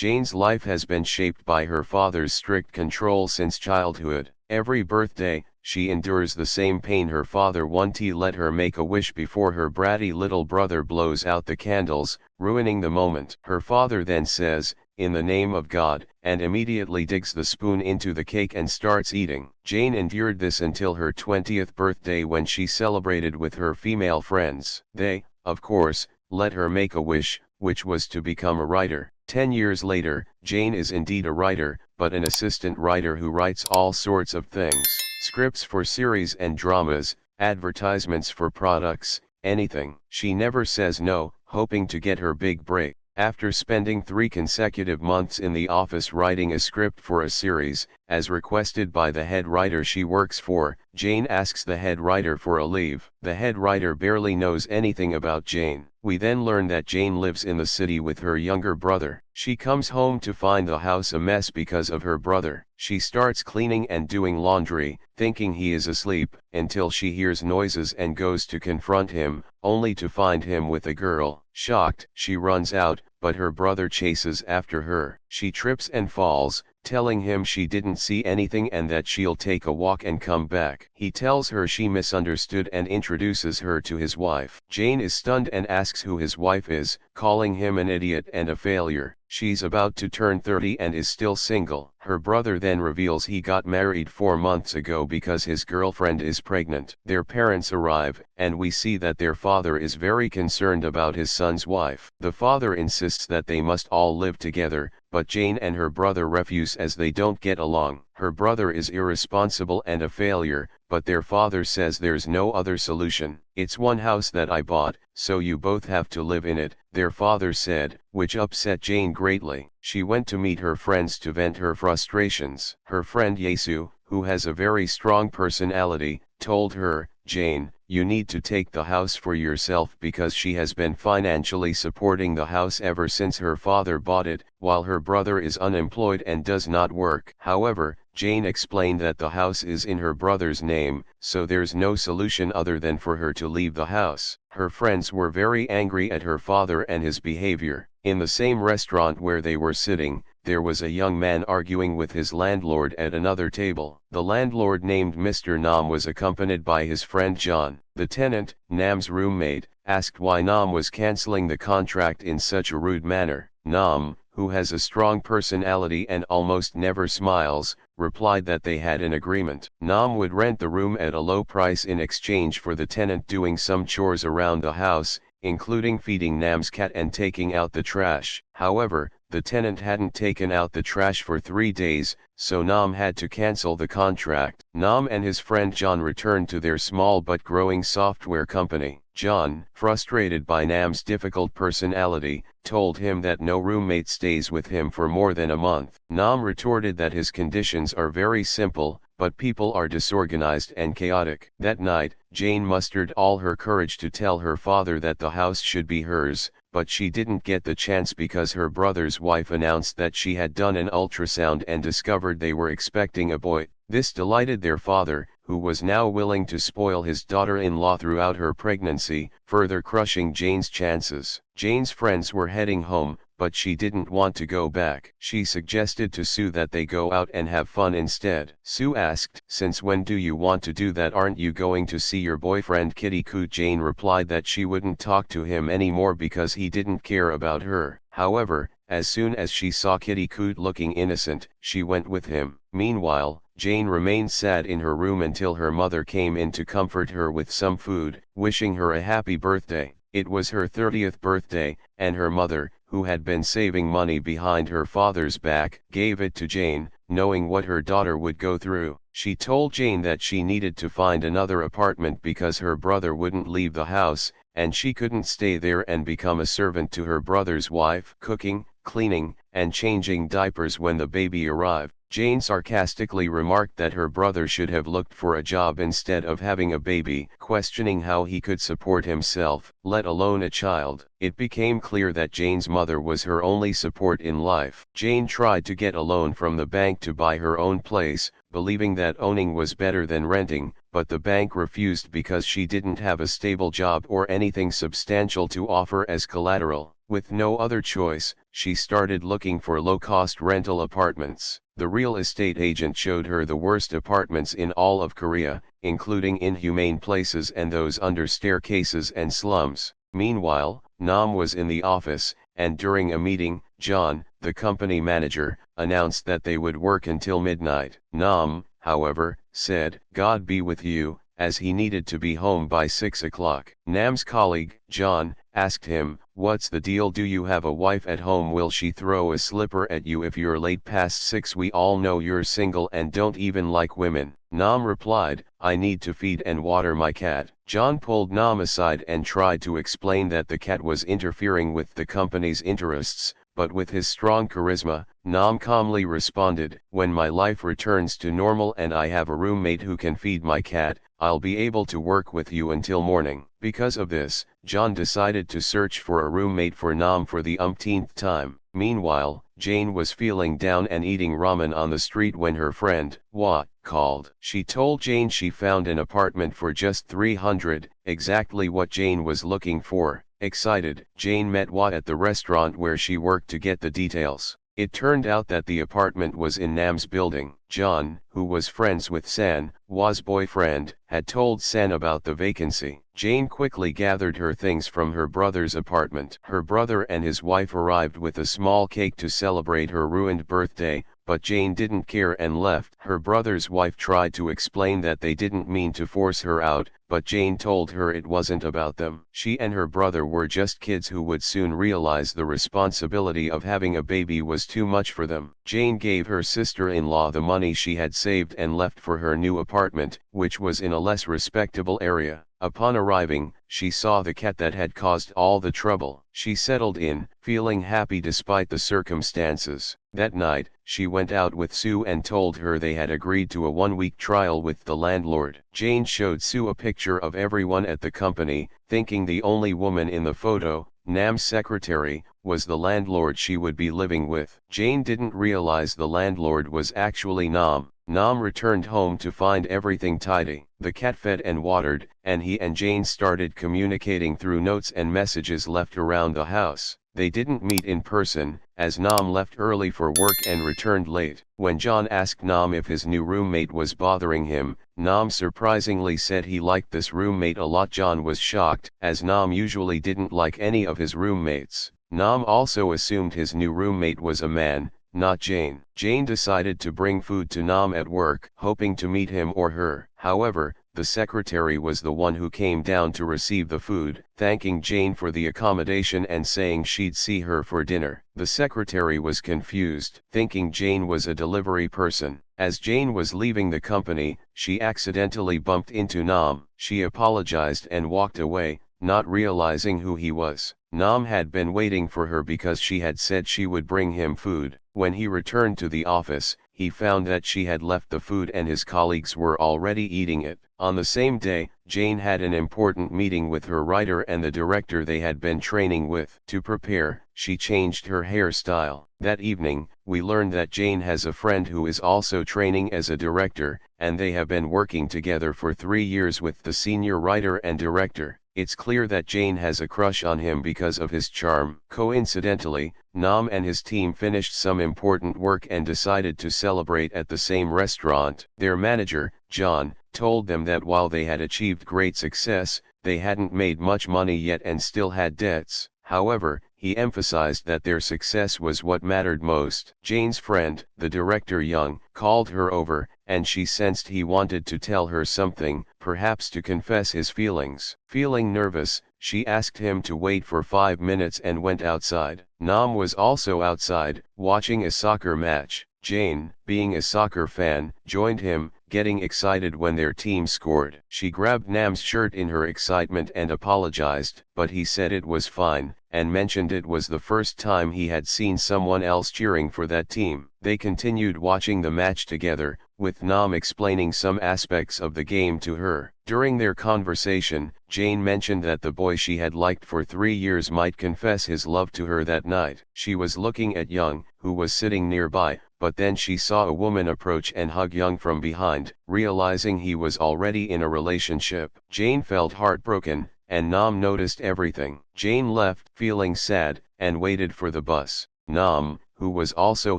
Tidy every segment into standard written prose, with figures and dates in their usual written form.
Jane's life has been shaped by her father's strict control since childhood. Every birthday, she endures the same pain. Her father won't let her make a wish before her bratty little brother blows out the candles, ruining the moment. Her father then says, "In the name of God," and immediately digs the spoon into the cake and starts eating. Jane endured this until her 20th birthday, when she celebrated with her female friends. They, of course, let her make a wish, which was to become a writer. 10 years later, Jane is indeed a writer, but an assistant writer who writes all sorts of things. Scripts for series and dramas, advertisements for products, anything. She never says no, hoping to get her big break. After spending 3 consecutive months in the office writing a script for a series, as requested by the head writer she works for, Jane asks the head writer for a leave. The head writer barely knows anything about Jane. We then learn that Jane lives in the city with her younger brother. She comes home to find the house a mess because of her brother. She starts cleaning and doing laundry, thinking he is asleep, until she hears noises and goes to confront him, only to find him with a girl. Shocked, she runs out, but her brother chases after her. She trips and falls, telling him she didn't see anything and that she'll take a walk and come back. He tells her she misunderstood and introduces her to his wife. Jane is stunned and asks who his wife is, calling him an idiot and a failure. She's about to turn 30 and is still single. Her brother then reveals he got married 4 months ago because his girlfriend is pregnant. Their parents arrive, and we see that their father is very concerned about his son's wife. The father insists that they must all live together, but Jane and her brother refuse as they don't get along. Her brother is irresponsible and a failure, but their father says there's no other solution. "It's one house that I bought, so you both have to live in it," their father said, which upset Jane greatly. She went to meet her friends to vent her frustrations. Her friend Yesu, who has a very strong personality, told her, "Jane, you need to take the house for yourself," because she has been financially supporting the house ever since her father bought it, while her brother is unemployed and does not work. However, Jane explained that the house is in her brother's name, so there's no solution other than for her to leave the house. Her friends were very angry at her father and his behavior. In the same restaurant where they were sitting, there was a young man arguing with his landlord at another table. The landlord, named Mr. Nam, was accompanied by his friend John. The tenant, Nam's roommate, asked why Nam was cancelling the contract in such a rude manner. Nam, who has a strong personality and almost never smiles, replied that they had an agreement. Nam would rent the room at a low price in exchange for the tenant doing some chores around the house, including feeding Nam's cat and taking out the trash. However, the tenant hadn't taken out the trash for 3 days, so Nam had to cancel the contract. Nam and his friend John returned to their small but growing software company. John, frustrated by Nam's difficult personality, told him that no roommate stays with him for more than a month. Nam retorted that his conditions are very simple, but people are disorganized and chaotic. That night, Jane mustered all her courage to tell her father that the house should be hers, but she didn't get the chance because her brother's wife announced that she had done an ultrasound and discovered they were expecting a boy. This delighted their father, who was now willing to spoil his daughter-in-law throughout her pregnancy, further crushing Jane's chances. Jane's friends were heading home, but she didn't want to go back. She suggested to Sue that they go out and have fun instead. Sue asked, "Since when do you want to do that? Aren't you going to see your boyfriend Kitty Coot?" Jane replied that she wouldn't talk to him anymore because he didn't care about her. However, as soon as she saw Kitty Coot looking innocent, she went with him. Meanwhile, Jane remained sad in her room until her mother came in to comfort her with some food, wishing her a happy birthday. It was her 30th birthday, and her mother, who had been saving money behind her father's back, gave it to Jane, knowing what her daughter would go through. She told Jane that she needed to find another apartment because her brother wouldn't leave the house, and she couldn't stay there and become a servant to her brother's wife, cooking, cleaning, and changing diapers when the baby arrived. Jane sarcastically remarked that her brother should have looked for a job instead of having a baby, questioning how he could support himself, let alone a child. It became clear that Jane's mother was her only support in life. Jane tried to get a loan from the bank to buy her own place, believing that owning was better than renting, but the bank refused because she didn't have a stable job or anything substantial to offer as collateral. With no other choice, she started looking for low-cost rental apartments. The real estate agent showed her the worst apartments in all of Korea, including inhumane places and those under staircases and slums. Meanwhile, Nam was in the office, and during a meeting, John, the company manager, announced that they would work until midnight. Nam, however, said, "God be with you," as he needed to be home by 6 o'clock. Nam's colleague, John, asked him, "What's the deal? Do you have a wife at home? Will she throw a slipper at you if you're late past 6? We all know you're single and don't even like women." Nam replied, "I need to feed and water my cat." John pulled Nam aside and tried to explain that the cat was interfering with the company's interests, but with his strong charisma, Nam calmly responded, "When my life returns to normal and I have a roommate who can feed my cat, I'll be able to work with you until morning." Because of this, John decided to search for a roommate for Nam for the umpteenth time. Meanwhile, Jane was feeling down and eating ramen on the street when her friend, Wa, called. She told Jane she found an apartment for just 300, exactly what Jane was looking for. Excited, Jane met Wa at the restaurant where she worked to get the details. It turned out that the apartment was in Nam's building. John, who was friends with San, Wa's boyfriend, had told San about the vacancy. Jane quickly gathered her things from her brother's apartment. Her brother and his wife arrived with a small cake to celebrate her ruined birthday, but Jane didn't care and left. Her brother's wife tried to explain that they didn't mean to force her out, but Jane told her it wasn't about them. She and her brother were just kids who would soon realize the responsibility of having a baby was too much for them. Jane gave her sister-in-law the money she had saved and left for her new apartment, which was in a less respectable area. Upon arriving, she saw the cat that had caused all the trouble. She settled in, feeling happy despite the circumstances. That night, she went out with Sue and told her they had agreed to a 1-week trial with the landlord. Jane showed Sue a picture of everyone at the company, thinking the only woman in the photo, Nam's secretary, was the landlord she would be living with. Jane didn't realize the landlord was actually Nam. Nam returned home to find everything tidy. The cat fed and watered, and he and Jane started communicating through notes and messages left around the house. They didn't meet in person, as Nam left early for work and returned late. When John asked Nam if his new roommate was bothering him, Nam surprisingly said he liked this roommate a lot. John was shocked, as Nam usually didn't like any of his roommates. Nam also assumed his new roommate was a man, not Jane. Jane decided to bring food to Nam at work, hoping to meet him or her. However, the secretary was the one who came down to receive the food, thanking Jane for the accommodation and saying she'd see her for dinner. The secretary was confused, thinking Jane was a delivery person. As Jane was leaving the company, she accidentally bumped into Nam. She apologized and walked away, not realizing who he was. Nam had been waiting for her because she had said she would bring him food. When he returned to the office, he found that she had left the food and his colleagues were already eating it. On the same day, Jane had an important meeting with her writer and the director they had been training with. To prepare, she changed her hairstyle. That evening, we learned that Jane has a friend who is also training as a director, and they have been working together for 3 years with the senior writer and director. It's clear that Jane has a crush on him because of his charm. Coincidentally, Nam and his team finished some important work and decided to celebrate at the same restaurant. Their manager, John, told them that while they had achieved great success, they hadn't made much money yet and still had debts. However, he emphasized that their success was what mattered most. Jane's friend, the director Young, called her over, and she sensed he wanted to tell her something, perhaps to confess his feelings. Feeling nervous, she asked him to wait for 5 minutes and went outside. Nam was also outside, watching a soccer match. Jane, being a soccer fan, joined him, getting excited when their team scored. She grabbed Nam's shirt in her excitement and apologized, but he said it was fine, and mentioned it was the first time he had seen someone else cheering for that team. They continued watching the match together, with Nam explaining some aspects of the game to her. During their conversation, Jane mentioned that the boy she had liked for 3 years might confess his love to her that night. She was looking at Young, who was sitting nearby, but then she saw a woman approach and hug Young from behind. Realizing he was already in a relationship, Jane felt heartbroken, and Nam noticed everything. Jane left, feeling sad, and waited for the bus. Nam, who was also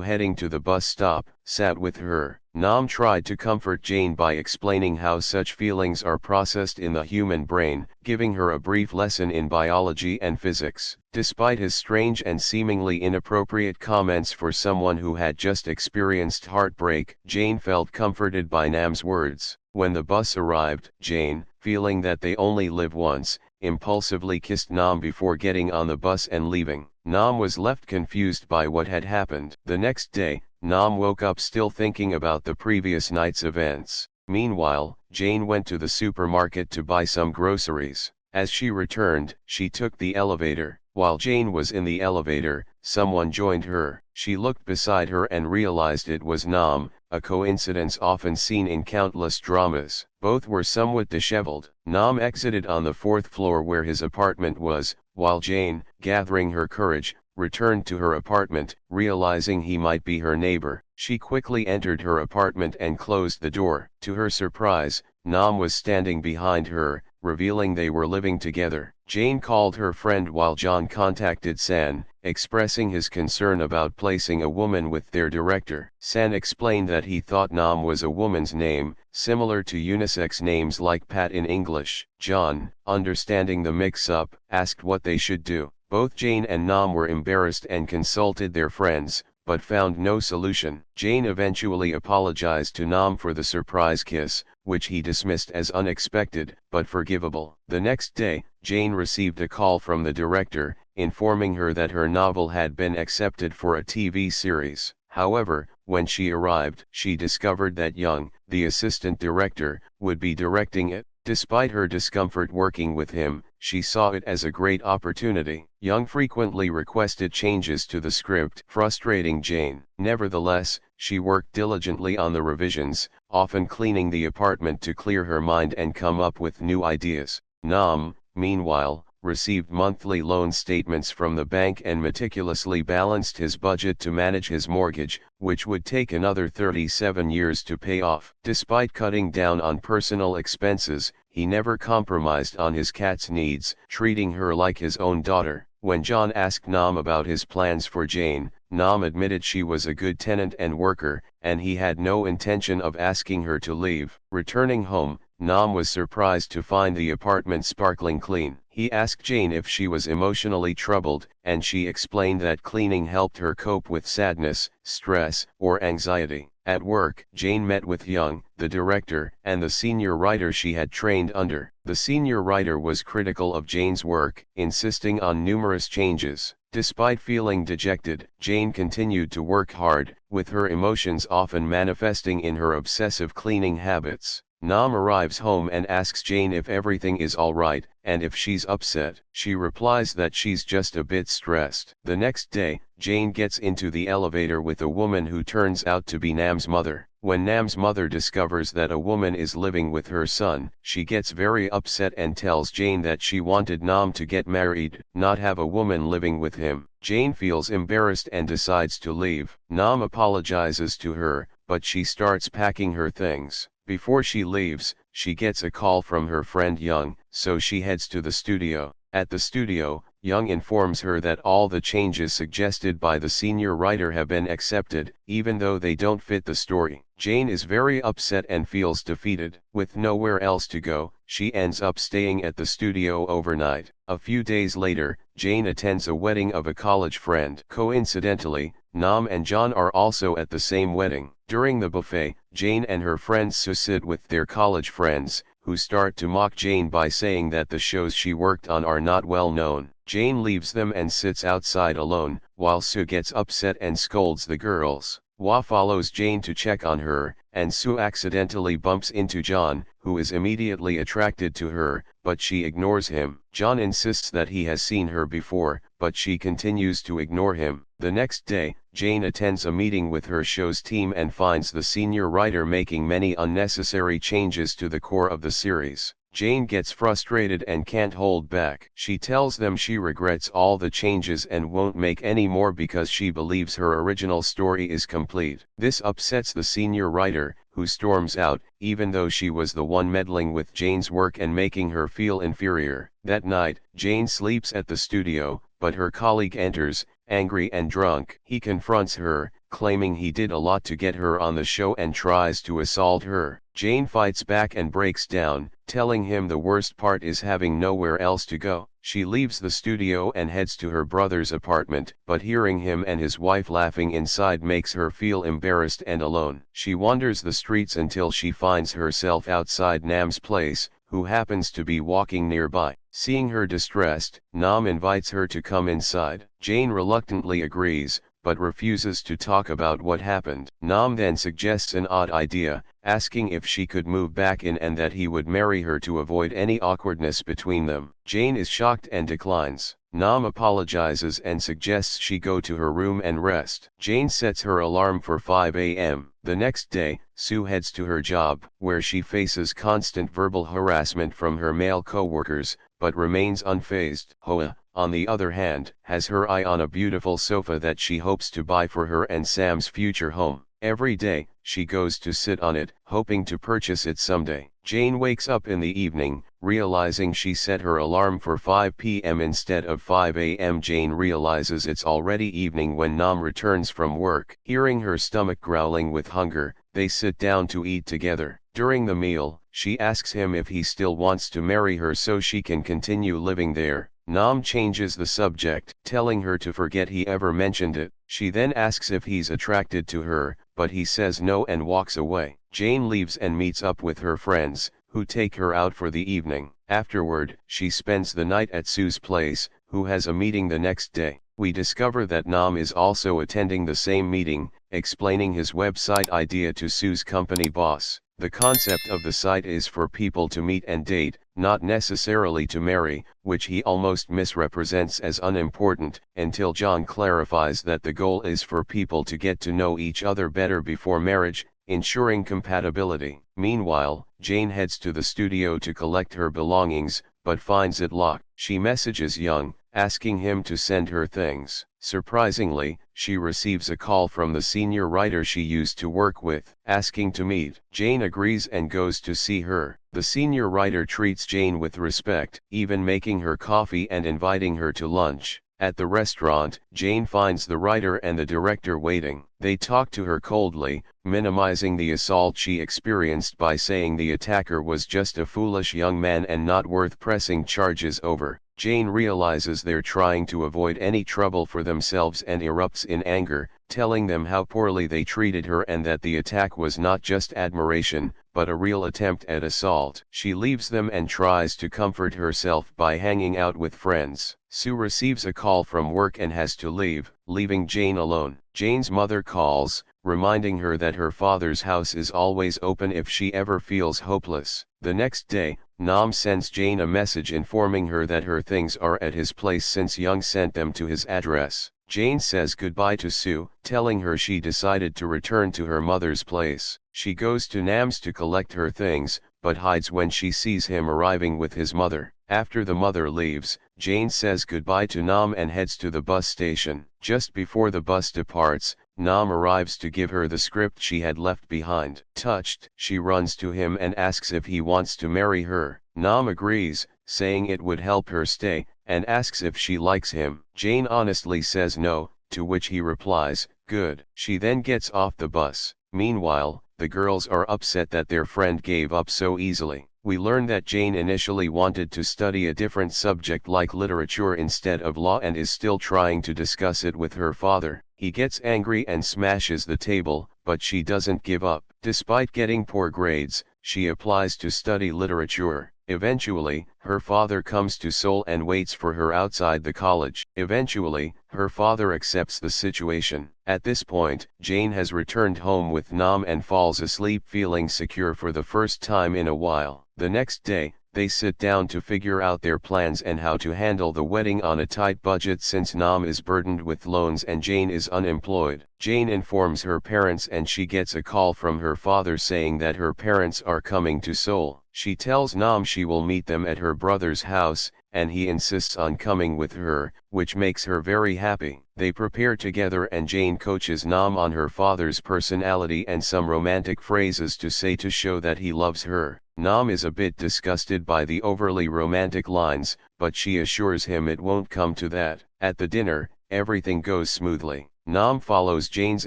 heading to the bus stop, sat with her. Nam tried to comfort Jane by explaining how such feelings are processed in the human brain, giving her a brief lesson in biology and physics. Despite his strange and seemingly inappropriate comments for someone who had just experienced heartbreak, Jane felt comforted by Nam's words. When the bus arrived, Jane, feeling that they only live once, impulsively kissed Nam before getting on the bus and leaving. Nam was left confused by what had happened. The next day, Nam woke up still thinking about the previous night's events. Meanwhile, Jane went to the supermarket to buy some groceries. As she returned, she took the elevator. While Jane was in the elevator, someone joined her. She looked beside her and realized it was Nam, a coincidence often seen in countless dramas. Both were somewhat disheveled. Nam exited on the 4th floor where his apartment was, while Jane, gathering her courage, returned to her apartment, realizing he might be her neighbor. She quickly entered her apartment and closed the door. To her surprise, Nam was standing behind her, revealing they were living together. Jane called her friend while John contacted San, expressing his concern about placing a woman with their director. San explained that he thought Nam was a woman's name, similar to unisex names like Pat in English. John, understanding the mix-up, asked what they should do. Both Jane and Nam were embarrassed and consulted their friends, but found no solution. Jane eventually apologized to Nam for the surprise kiss, which he dismissed as unexpected, but forgivable. The next day, Jane received a call from the director, informing her that her novel had been accepted for a TV series. However, when she arrived, she discovered that Young, the assistant director, would be directing it. Despite her discomfort working with him, she saw it as a great opportunity. Young frequently requested changes to the script, frustrating Jane. Nevertheless, she worked diligently on the revisions, often cleaning the apartment to clear her mind and come up with new ideas. Nam, meanwhile, received monthly loan statements from the bank and meticulously balanced his budget to manage his mortgage, which would take another 37 years to pay off. Despite cutting down on personal expenses, he never compromised on his cat's needs, treating her like his own daughter. When John asked Nam about his plans for Jane, Nam admitted she was a good tenant and worker, and he had no intention of asking her to leave. Returning home, Nam was surprised to find the apartment sparkling clean. He asked Jane if she was emotionally troubled, and she explained that cleaning helped her cope with sadness, stress, or anxiety. At work, Jane met with Young, the director, and the senior writer she had trained under. The senior writer was critical of Jane's work, insisting on numerous changes. Despite feeling dejected, Jane continued to work hard, with her emotions often manifesting in her obsessive cleaning habits. Nam arrives home and asks Jane if everything is alright, and if she's upset. She replies that she's just a bit stressed. The next day, Jane gets into the elevator with a woman who turns out to be Nam's mother. When Nam's mother discovers that a woman is living with her son, she gets very upset and tells Jane that she wanted Nam to get married, not have a woman living with him. Jane feels embarrassed and decides to leave. Nam apologizes to her, but she starts packing her things. Before she leaves, she gets a call from her friend Young, so she heads to the studio. At the studio, Young informs her that all the changes suggested by the senior writer have been accepted, even though they don't fit the story. Jane is very upset and feels defeated. With nowhere else to go, she ends up staying at the studio overnight. A few days later, Jane attends a wedding of a college friend. Coincidentally, Nam and John are also at the same wedding. During the buffet, Jane and her friends sit with their college friends, who start to mock Jane by saying that the shows she worked on are not well known. Jane leaves them and sits outside alone, while Sue gets upset and scolds the girls. Hua follows Jane to check on her, and Sue accidentally bumps into John, who is immediately attracted to her, but she ignores him. John insists that he has seen her before, but she continues to ignore him. The next day, Jane attends a meeting with her show's team and finds the senior writer making many unnecessary changes to the core of the series. Jane gets frustrated and can't hold back. She tells them she regrets all the changes and won't make any more because she believes her original story is complete. This upsets the senior writer, who storms out, even though she was the one meddling with Jane's work and making her feel inferior. That night, Jane sleeps at the studio, but her colleague enters, angry and drunk. He confronts her, claiming he did a lot to get her on the show and tries to assault her. Jane fights back and breaks down, telling him the worst part is having nowhere else to go. She leaves the studio and heads to her brother's apartment, but hearing him and his wife laughing inside makes her feel embarrassed and alone. She wanders the streets until she finds herself outside Nam's place, who happens to be walking nearby. Seeing her distressed, Nam invites her to come inside. Jane reluctantly agrees, but refuses to talk about what happened. Nam then suggests an odd idea, asking if she could move back in and that he would marry her to avoid any awkwardness between them. Jane is shocked and declines. Nam apologizes and suggests she go to her room and rest. Jane sets her alarm for 5 a.m. The next day, Sue heads to her job, where she faces constant verbal harassment from her male co-workers, but remains unfazed. Hoa, on the other hand, has her eye on a beautiful sofa that she hopes to buy for her and Sam's future home. Every day, she goes to sit on it, hoping to purchase it someday. Jane wakes up in the evening, realizing she set her alarm for 5 p.m. instead of 5 a.m. Jane realizes it's already evening when Nam returns from work. Hearing her stomach growling with hunger, they sit down to eat together. During the meal, she asks him if he still wants to marry her so she can continue living there. Nam changes the subject, telling her to forget he ever mentioned it. She then asks if he's attracted to her, but he says no and walks away. Jane leaves and meets up with her friends, who take her out for the evening. Afterward, she spends the night at Sue's place, who has a meeting the next day. We discover that Nam is also attending the same meeting, explaining his website idea to Sue's company boss. The concept of the site is for people to meet and date, not necessarily to marry, which he almost misrepresents as unimportant, until John clarifies that the goal is for people to get to know each other better before marriage, ensuring compatibility. Meanwhile, Jane heads to the studio to collect her belongings, but finds it locked. She messages Young, asking him to send her things. Surprisingly, she receives a call from the senior writer she used to work with, asking to meet. Jane agrees and goes to see her. The senior writer treats Jane with respect, even making her coffee and inviting her to lunch. At the restaurant, Jane finds the writer and the director waiting. They talk to her coldly, minimizing the assault she experienced by saying the attacker was just a foolish young man and not worth pressing charges over. Jane realizes they're trying to avoid any trouble for themselves and erupts in anger, telling them how poorly they treated her and that the attack was not just admiration, but a real attempt at assault. She leaves them and tries to comfort herself by hanging out with friends. Sue receives a call from work and has to leave, leaving Jane alone. Jane's mother calls, reminding her that her father's house is always open if she ever feels hopeless. The next day, Nam sends Jane a message informing her that her things are at his place since Young sent them to his address. Jane says goodbye to Sue, telling her she decided to return to her mother's place. She goes to Nam's to collect her things, but hides when she sees him arriving with his mother. After the mother leaves, Jane says goodbye to Nam and heads to the bus station. Just before the bus departs, Nam arrives to give her the script she had left behind. Touched, she runs to him and asks if he wants to marry her. Nam agrees, saying it would help her stay, and asks if she likes him. Jane honestly says no, to which he replies, good. She then gets off the bus. Meanwhile, the girls are upset that their friend gave up so easily. We learn that Jane initially wanted to study a different subject like literature instead of law and is still trying to discuss it with her father. He gets angry and smashes the table, but she doesn't give up. Despite getting poor grades, she applies to study literature. Eventually, her father comes to Seoul and waits for her outside the college. Eventually, her father accepts the situation. At this point, Jane has returned home with Nam and falls asleep feeling secure for the first time in a while. The next day, they sit down to figure out their plans and how to handle the wedding on a tight budget since Nam is burdened with loans and Jane is unemployed. Jane informs her parents and she gets a call from her father saying that her parents are coming to Seoul. She tells Nam she will meet them at her brother's house, and he insists on coming with her, which makes her very happy. They prepare together and Jane coaches Nam on her father's personality and some romantic phrases to say to show that he loves her. Nam is a bit disgusted by the overly romantic lines, but she assures him it won't come to that. At the dinner, everything goes smoothly. Nam follows Jane's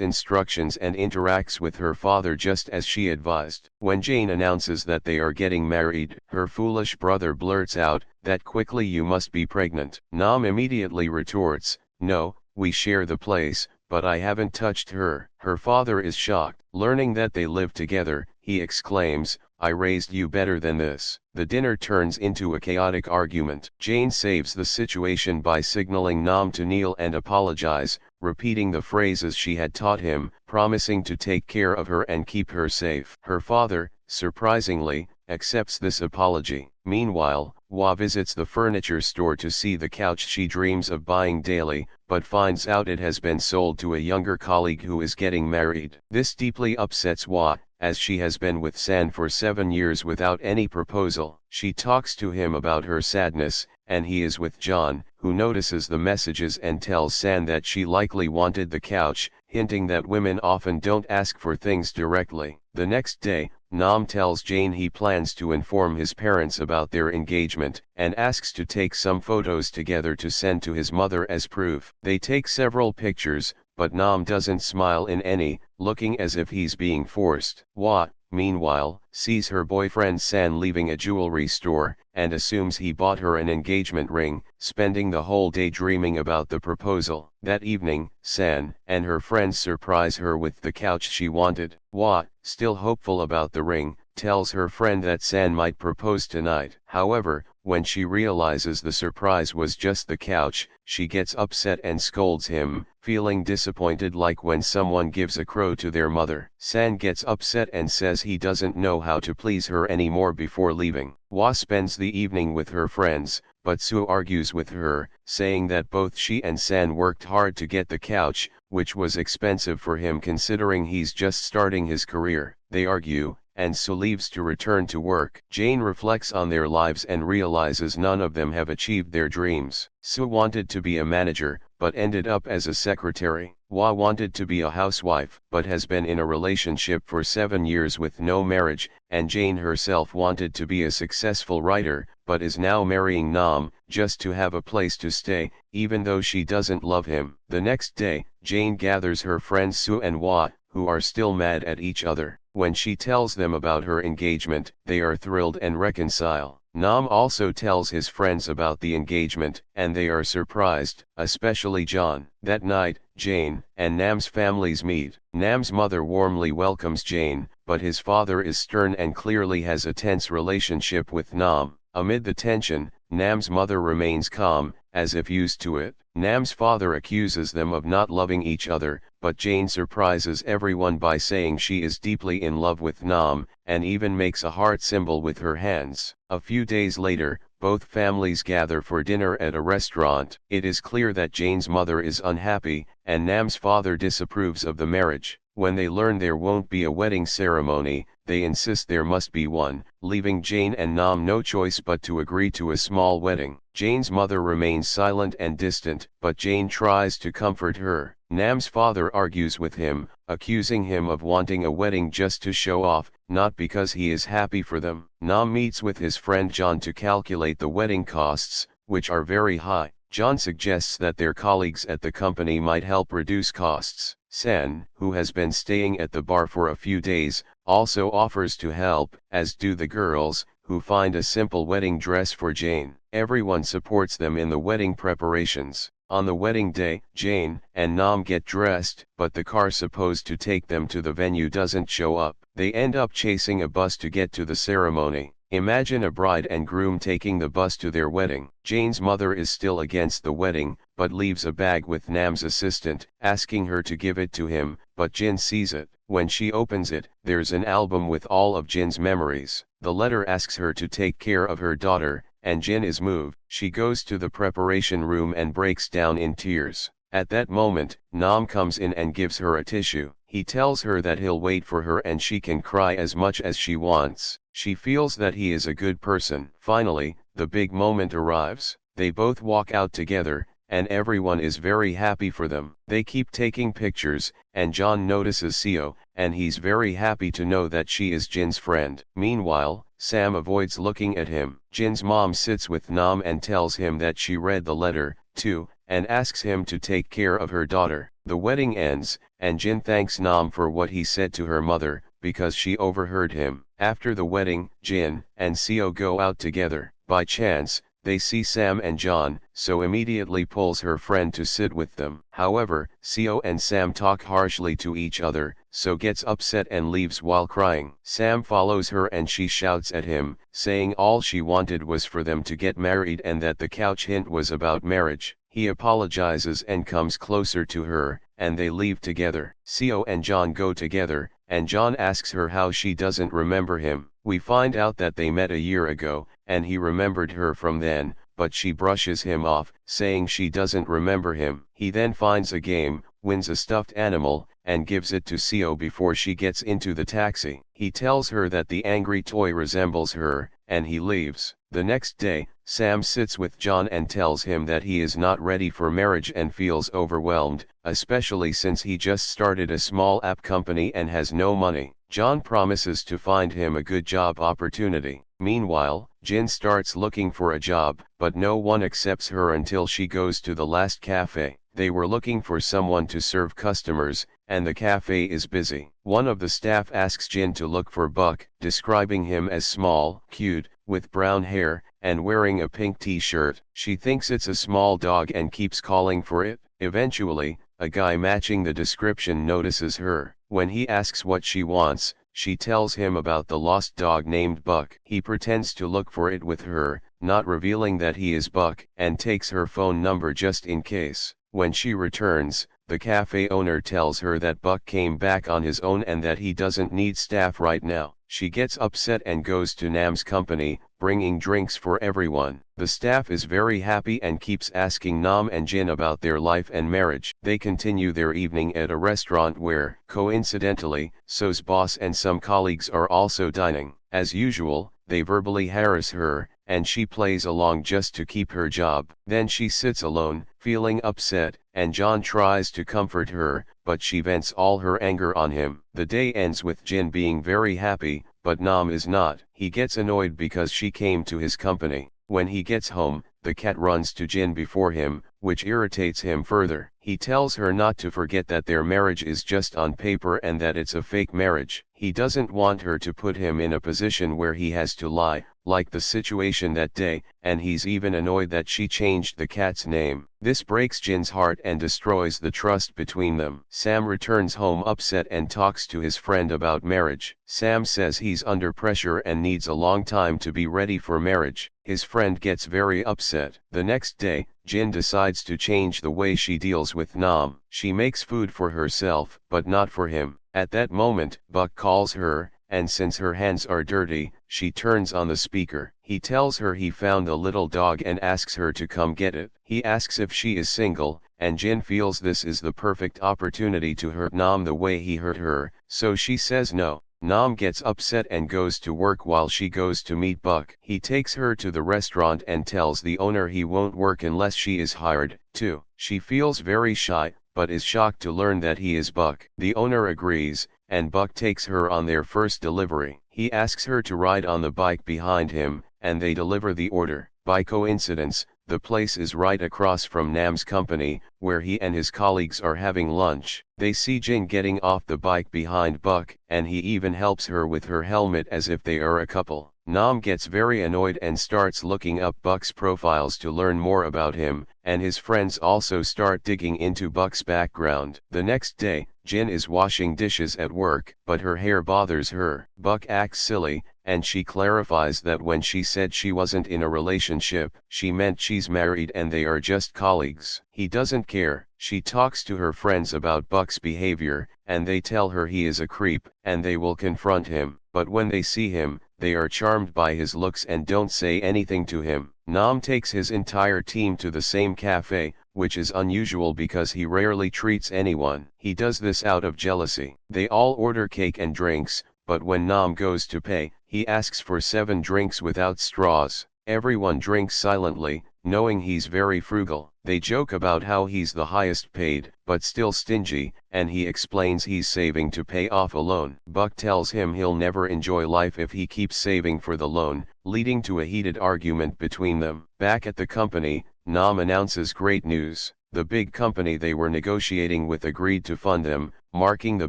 instructions and interacts with her father just as she advised. When Jane announces that they are getting married, her foolish brother blurts out, "That quickly, you must be pregnant." Nam immediately retorts, "No, we share the place, but I haven't touched her." Her father is shocked. Learning that they live together, he exclaims, "I raised you better than this." The dinner turns into a chaotic argument. Jane saves the situation by signaling Nam to kneel and apologize, repeating the phrases she had taught him, promising to take care of her and keep her safe. Her father, surprisingly, accepts this apology. Meanwhile, Wa visits the furniture store to see the couch she dreams of buying daily, but finds out it has been sold to a younger colleague who is getting married. This deeply upsets Wa, as she has been with San for 7 years without any proposal. She talks to him about her sadness, and he is with John, who notices the messages and tells San that she likely wanted the couch, hinting that women often don't ask for things directly. The next day, Nam tells Jane he plans to inform his parents about their engagement, and asks to take some photos together to send to his mother as proof. They take several pictures, but Nam doesn't smile in any, looking as if he's being forced. Wa, meanwhile, sees her boyfriend San leaving a jewelry store, and assumes he bought her an engagement ring, spending the whole day dreaming about the proposal. That evening, San and her friends surprise her with the couch she wanted. Wa, still hopeful about the ring, tells her friend that San might propose tonight. However, when she realizes the surprise was just the couch, she gets upset and scolds him, feeling disappointed like when someone gives a crow to their mother. San gets upset and says he doesn't know how to please her anymore before leaving. Wa spends the evening with her friends, but Sue argues with her, saying that both she and San worked hard to get the couch, which was expensive for him considering he's just starting his career. They argue, and Sue leaves to return to work. Jane reflects on their lives and realizes none of them have achieved their dreams. Sue wanted to be a manager, but ended up as a secretary. Wa wanted to be a housewife, but has been in a relationship for 7 years with no marriage, and Jane herself wanted to be a successful writer, but is now marrying Nam, just to have a place to stay, even though she doesn't love him. The next day, Jane gathers her friends Sue and Wa, who are still mad at each other. When she tells them about her engagement, they are thrilled and reconcile. Nam also tells his friends about the engagement, and they are surprised, especially John. That night, Jane and Nam's families meet. Nam's mother warmly welcomes Jane, but his father is stern and clearly has a tense relationship with Nam. Amid the tension, Nam's mother remains calm, as if used to it. Nam's father accuses them of not loving each other, but Jane surprises everyone by saying she is deeply in love with Nam, and even makes a heart symbol with her hands. A few days later, both families gather for dinner at a restaurant. It is clear that Jane's mother is unhappy, and Nam's father disapproves of the marriage. When they learn there won't be a wedding ceremony, they insist there must be one, leaving Jane and Nam no choice but to agree to a small wedding. Jane's mother remains silent and distant, but Jane tries to comfort her. Nam's father argues with him, accusing him of wanting a wedding just to show off, not because he is happy for them. Nam meets with his friend John to calculate the wedding costs, which are very high. John suggests that their colleagues at the company might help reduce costs. San, who has been staying at the bar for a few days, also offers to help, as do the girls, who find a simple wedding dress for Jane. Everyone supports them in the wedding preparations. On the wedding day, Jane and Nam get dressed, but the car supposed to take them to the venue doesn't show up. They end up chasing a bus to get to the ceremony. Imagine a bride and groom taking the bus to their wedding. Jane's mother is still against the wedding, but leaves a bag with Nam's assistant, asking her to give it to him, but Jin sees it. When she opens it, there's an album with all of Jin's memories. The letter asks her to take care of her daughter, and Jin is moved. She goes to the preparation room and breaks down in tears. At that moment, Nam comes in and gives her a tissue. He tells her that he'll wait for her and she can cry as much as she wants. She feels that he is a good person. Finally, the big moment arrives. They both walk out together, and everyone is very happy for them. They keep taking pictures, and John notices Seo, and he's very happy to know that she is Jin's friend. Meanwhile, Sam avoids looking at him. Jin's mom sits with Nam and tells him that she read the letter, too, and asks him to take care of her daughter. The wedding ends, and Jin thanks Nam for what he said to her mother, because she overheard him. After the wedding, Jin and Seo go out together. By chance, they see Sam and John, so immediately pulls her friend to sit with them. However, Seo and Sam talk harshly to each other, so gets upset and leaves while crying. Sam follows her and she shouts at him, saying all she wanted was for them to get married and that the couch hint was about marriage. He apologizes and comes closer to her, and they leave together. Seo and John go together, and John asks her how she doesn't remember him. We find out that they met a year ago, and he remembered her from then, but she brushes him off, saying she doesn't remember him. He then finds a game, wins a stuffed animal, and gives it to Seo before she gets into the taxi. He tells her that the angry toy resembles her, and he leaves. The next day, Sam sits with John and tells him that he is not ready for marriage and feels overwhelmed, especially since he just started a small app company and has no money. John promises to find him a good job opportunity. Meanwhile, Jin starts looking for a job, but no one accepts her until she goes to the last cafe. They were looking for someone to serve customers, and the cafe is busy. One of the staff asks Jin to look for Buck, describing him as small, cute, with brown hair, and wearing a pink t-shirt. She thinks it's a small dog and keeps calling for it. Eventually, a guy matching the description notices her. When he asks what she wants, she tells him about the lost dog named Buck. He pretends to look for it with her, not revealing that he is Buck, and takes her phone number just in case. When she returns, the cafe owner tells her that Buck came back on his own and that he doesn't need staff right now. She gets upset and goes to Nam's company, bringing drinks for everyone. The staff is very happy and keeps asking Nam and Jin about their life and marriage. They continue their evening at a restaurant where, coincidentally, So's boss and some colleagues are also dining. As usual, they verbally harass her, and she plays along just to keep her job. Then she sits alone, feeling upset, and John tries to comfort her, but she vents all her anger on him. The day ends with Jin being very happy, but Nam is not. He gets annoyed because she came to his company. When he gets home, the cat runs to Jin before him, which irritates him further. He tells her not to forget that their marriage is just on paper and that it's a fake marriage. He doesn't want her to put him in a position where he has to lie, like the situation that day, and he's even annoyed that she changed the cat's name. This breaks Jin's heart and destroys the trust between them. Sam returns home upset and talks to his friend about marriage. Sam says he's under pressure and needs a long time to be ready for marriage. His friend gets very upset. The next day, Jin decides to change the way she deals with Nam. She makes food for herself, but not for him. At that moment, Buck calls her, and since her hands are dirty, she turns on the speaker. He tells her he found a little dog and asks her to come get it. He asks if she is single, and Jin feels this is the perfect opportunity to hurt Nam the way he hurt her, so she says no. Nam gets upset and goes to work while she goes to meet Buck. He takes her to the restaurant and tells the owner he won't work unless she is hired, too. She feels very shy, but is shocked to learn that he is Buck. The owner agrees, and Buck takes her on their first delivery. He asks her to ride on the bike behind him, and they deliver the order. By coincidence, the place is right across from Nam's company, where he and his colleagues are having lunch. They see Jin getting off the bike behind Buck, and he even helps her with her helmet as if they are a couple. Nam gets very annoyed and starts looking up Buck's profiles to learn more about him, and his friends also start digging into Buck's background. The next day, Jin is washing dishes at work, but her hair bothers her. Buck acts silly, and she clarifies that when she said she wasn't in a relationship, she meant she's married and they are just colleagues. He doesn't care. She talks to her friends about Buck's behavior, and they tell her he is a creep, and they will confront him. But when they see him, they are charmed by his looks and don't say anything to him. Nam takes his entire team to the same cafe, which is unusual because he rarely treats anyone. He does this out of jealousy. They all order cake and drinks, but when Nam goes to pay, he asks for 7 drinks without straws. Everyone drinks silently, knowing he's very frugal. They joke about how he's the highest paid, but still stingy, and he explains he's saving to pay off a loan. Buck tells him he'll never enjoy life if he keeps saving for the loan, leading to a heated argument between them. Back at the company, Nam announces great news. The big company they were negotiating with agreed to fund them, marking the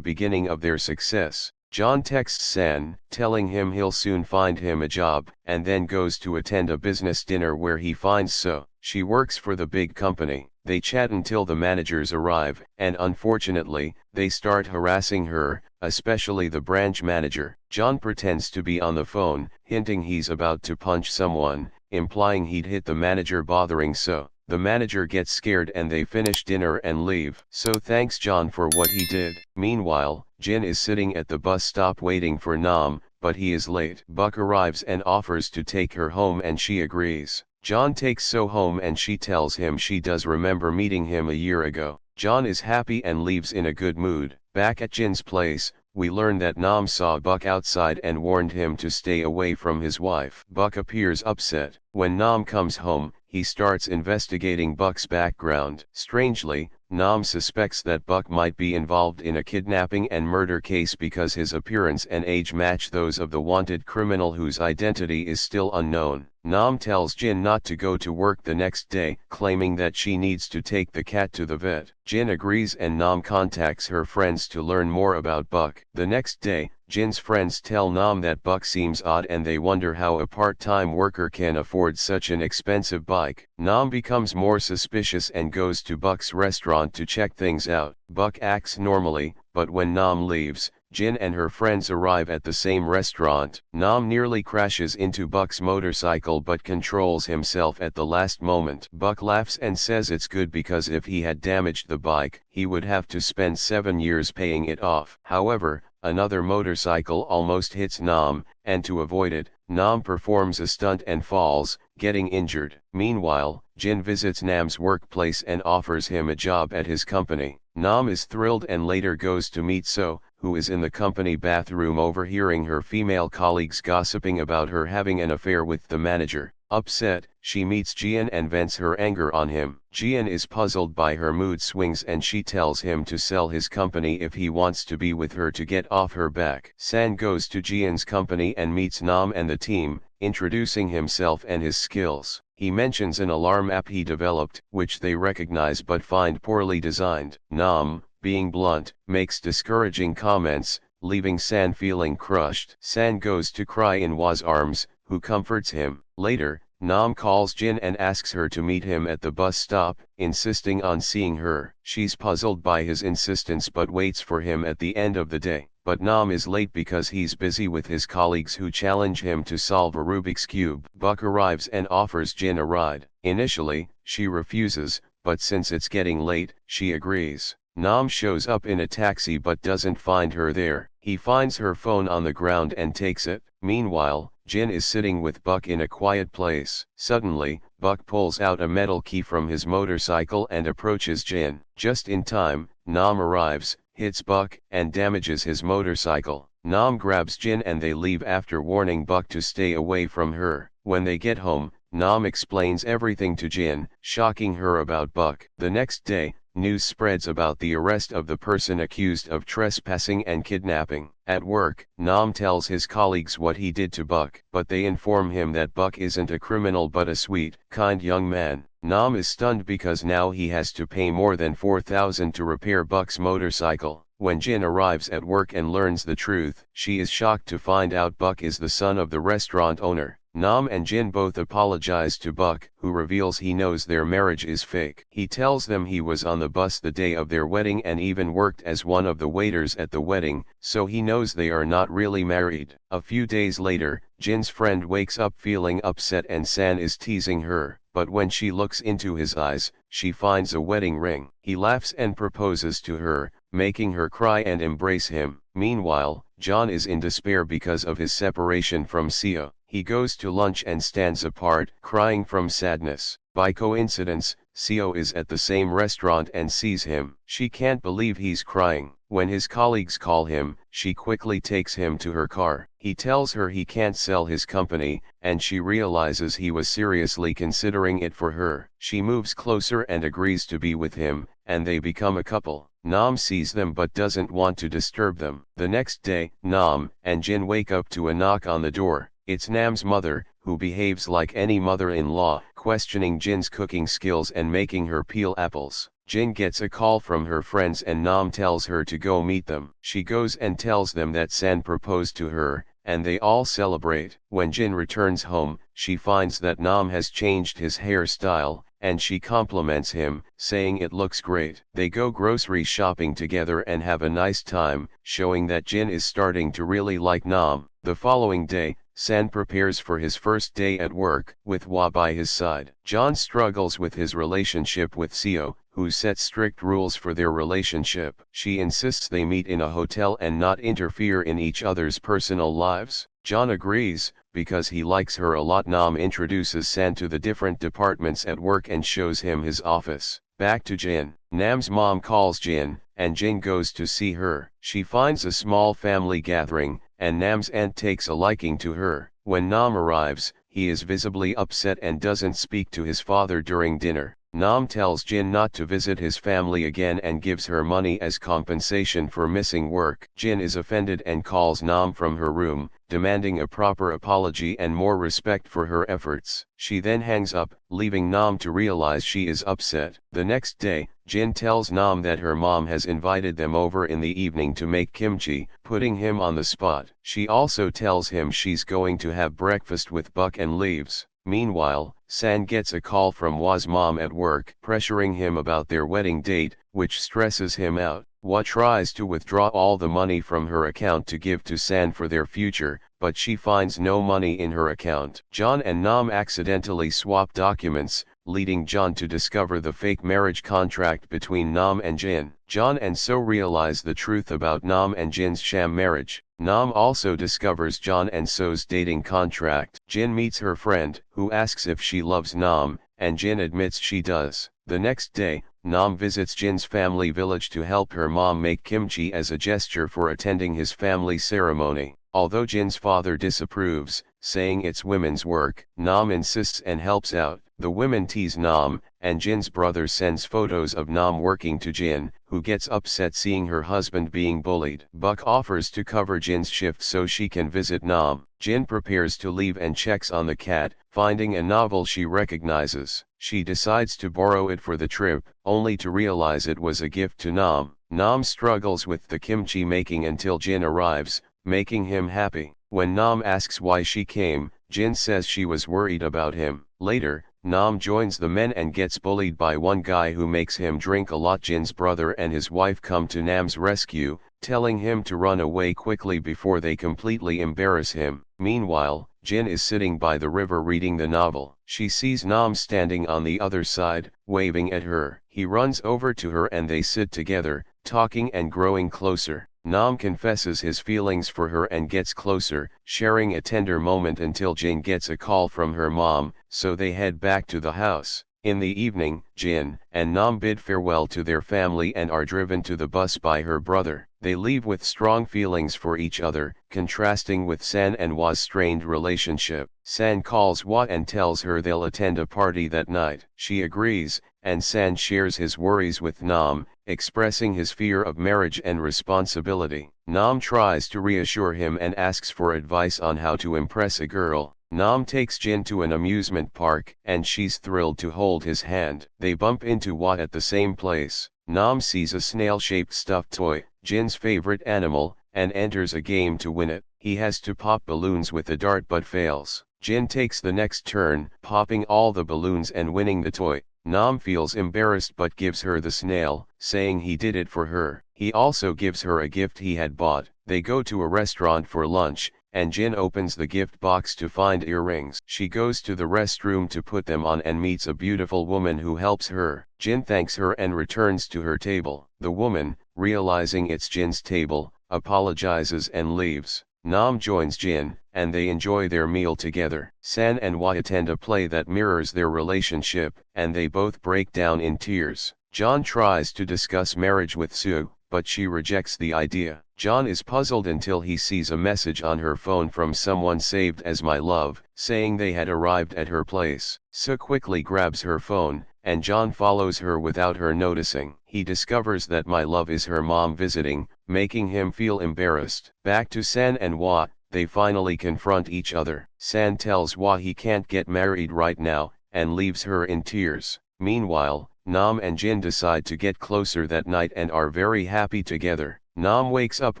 beginning of their success. John texts San, telling him he'll soon find him a job, and then goes to attend a business dinner where he finds So. She works for the big company. They chat until the managers arrive, and unfortunately, they start harassing her, especially the branch manager. John pretends to be on the phone, hinting he's about to punch someone, implying he'd hit the manager bothering So. The manager gets scared and they finish dinner and leave. So thanks John for what he did. Meanwhile, Jin is sitting at the bus stop waiting for Nam, but he is late. Buck arrives and offers to take her home and she agrees. John takes So home and she tells him she does remember meeting him a year ago. John is happy and leaves in a good mood. Back at Jin's place, we learn that Nam saw Buck outside and warned him to stay away from his wife. Buck appears upset. When Nam comes home, he starts investigating Buck's background. Strangely, Nam suspects that Buck might be involved in a kidnapping and murder case because his appearance and age match those of the wanted criminal whose identity is still unknown. Nam tells Jin not to go to work the next day, claiming that she needs to take the cat to the vet. Jin agrees and Nam contacts her friends to learn more about Buck. The next day, Jin's friends tell Nam that Buck seems odd and they wonder how a part-time worker can afford such an expensive bike. Nam becomes more suspicious and goes to Buck's restaurant to check things out. Buck acts normally, but when Nam leaves, Jin and her friends arrive at the same restaurant. Nam nearly crashes into Buck's motorcycle but controls himself at the last moment. Buck laughs and says it's good because if he had damaged the bike, he would have to spend 7 years paying it off. However, another motorcycle almost hits Nam, and to avoid it, Nam performs a stunt and falls, getting injured. Meanwhile, Jin visits Nam's workplace and offers him a job at his company. Nam is thrilled and later goes to meet So, who is in the company bathroom overhearing her female colleagues gossiping about her having an affair with the manager. Upset, she meets Jian and vents her anger on him. Jian is puzzled by her mood swings and she tells him to sell his company if he wants to be with her to get off her back. San goes to Jian's company and meets Nam and the team, introducing himself and his skills. He mentions an alarm app he developed, which they recognize but find poorly designed. Nam, being blunt, makes discouraging comments, leaving San feeling crushed. San goes to cry in Wa's arms, who comforts him. Later, Nam calls Jin and asks her to meet him at the bus stop, insisting on seeing her. She's puzzled by his insistence but waits for him at the end of the day. But Nam is late because he's busy with his colleagues who challenge him to solve a Rubik's Cube. Buck arrives and offers Jin a ride. Initially, she refuses, but since it's getting late, she agrees. Nam shows up in a taxi but doesn't find her there. He finds her phone on the ground and takes it. Meanwhile, Jin is sitting with Buck in a quiet place. Suddenly, Buck pulls out a metal key from his motorcycle and approaches Jin. Just in time, Nam arrives, hits Buck, and damages his motorcycle. Nam grabs Jin and they leave after warning Buck to stay away from her. When they get home, Nam explains everything to Jin, shocking her about Buck. The next day, news spreads about the arrest of the person accused of trespassing and kidnapping. At work, Nam tells his colleagues what he did to Buck, but they inform him that Buck isn't a criminal but a sweet, kind young man. Nam is stunned because now he has to pay more than $4,000 to repair Buck's motorcycle. When Jin arrives at work and learns the truth, she is shocked to find out Buck is the son of the restaurant owner. Nam and Jin both apologize to Buck, who reveals he knows their marriage is fake. He tells them he was on the bus the day of their wedding and even worked as one of the waiters at the wedding, so he knows they are not really married. A few days later, Jin's friend wakes up feeling upset and San is teasing her, but when she looks into his eyes, she finds a wedding ring. He laughs and proposes to her, making her cry and embrace him. Meanwhile, John is in despair because of his separation from Seo. He goes to lunch and stands apart, crying from sadness. By coincidence, Seo is at the same restaurant and sees him. She can't believe he's crying. When his colleagues call him, she quickly takes him to her car. He tells her he can't sell his company, and she realizes he was seriously considering it for her. She moves closer and agrees to be with him, and they become a couple. Nam sees them but doesn't want to disturb them. The next day, Nam and Jin wake up to a knock on the door. It's Nam's mother, who behaves like any mother-in-law, questioning Jin's cooking skills and making her peel apples. Jin gets a call from her friends and Nam tells her to go meet them. She goes and tells them that San proposed to her, and they all celebrate. When Jin returns home, she finds that Nam has changed his hairstyle, and she compliments him, saying it looks great. They go grocery shopping together and have a nice time, showing that Jin is starting to really like Nam. The following day, San prepares for his first day at work, with Hwa by his side. John struggles with his relationship with Seo, who sets strict rules for their relationship. She insists they meet in a hotel and not interfere in each other's personal lives. John agrees, because he likes her a lot. Nam introduces San to the different departments at work and shows him his office. Back to Jin. Nam's mom calls Jin, and Jin goes to see her. She finds a small family gathering, and Nam's aunt takes a liking to her. When Nam arrives, he is visibly upset and doesn't speak to his father during dinner. Nam tells Jin not to visit his family again and gives her money as compensation for missing work. Jin is offended and calls Nam from her room, demanding a proper apology and more respect for her efforts. She then hangs up, leaving Nam to realize she is upset. The next day, Jin tells Nam that her mom has invited them over in the evening to make kimchi, putting him on the spot. She also tells him she's going to have breakfast with Buck and leaves. Meanwhile, San gets a call from Hwa's mom at work, pressuring him about their wedding date, which stresses him out. Hwa tries to withdraw all the money from her account to give to San for their future, but she finds no money in her account. John and Nam accidentally swap documents, leading John to discover the fake marriage contract between Nam and Jin. John and So realize the truth about Nam and Jin's sham marriage. Nam also discovers John and So's dating contract. Jin meets her friend, who asks if she loves Nam, and Jin admits she does. The next day, Nam visits Jin's family village to help her mom make kimchi as a gesture for attending his family ceremony. Although Jin's father disapproves, saying it's women's work, Nam insists and helps out. The women tease Nam, and Jin's brother sends photos of Nam working to Jin, who gets upset seeing her husband being bullied. Buck offers to cover Jin's shift so she can visit Nam. Jin prepares to leave and checks on the cat, finding a novel she recognizes. She decides to borrow it for the trip, only to realize it was a gift to Nam. Nam struggles with the kimchi making until Jin arrives, making him happy. When Nam asks why she came, Jin says she was worried about him. Later, Nam joins the men and gets bullied by one guy who makes him drink a lot. Jin's brother and his wife come to Nam's rescue, telling him to run away quickly before they completely embarrass him. Meanwhile, Jin is sitting by the river reading the novel. She sees Nam standing on the other side, waving at her. He runs over to her and they sit together, talking and growing closer. Nam confesses his feelings for her and gets closer, sharing a tender moment until Jin gets a call from her mom, so they head back to the house. In the evening, Jin and Nam bid farewell to their family and are driven to the bus by her brother. They leave with strong feelings for each other, contrasting with San and Hwa's strained relationship. San calls Hwa and tells her they'll attend a party that night. She agrees, and San shares his worries with Nam, expressing his fear of marriage and responsibility. Nam tries to reassure him and asks for advice on how to impress a girl. Nam takes Jin to an amusement park, and she's thrilled to hold his hand. They bump into Hwa at the same place. Nam sees a snail-shaped stuffed toy, Jin's favorite animal, and enters a game to win it. He has to pop balloons with a dart but fails. Jin takes the next turn, popping all the balloons and winning the toy. Nam feels embarrassed but gives her the snail, saying he did it for her. He also gives her a gift he had bought. They go to a restaurant for lunch, and Jin opens the gift box to find earrings. She goes to the restroom to put them on and meets a beautiful woman who helps her. Jin thanks her and returns to her table. The woman, realizing it's Jin's table, apologizes and leaves. Nam joins Jin, and they enjoy their meal together. San and Hwa attend a play that mirrors their relationship, and they both break down in tears. John tries to discuss marriage with Sue, but she rejects the idea. John is puzzled until he sees a message on her phone from someone saved as "My Love," saying they had arrived at her place. Sue quickly grabs her phone, and John follows her without her noticing. He discovers that "My Love" is her mom visiting, making him feel embarrassed. Back to San and Hwa, they finally confront each other. San tells Hwa he can't get married right now, and leaves her in tears. Meanwhile, Nam and Jin decide to get closer that night and are very happy together. Nam wakes up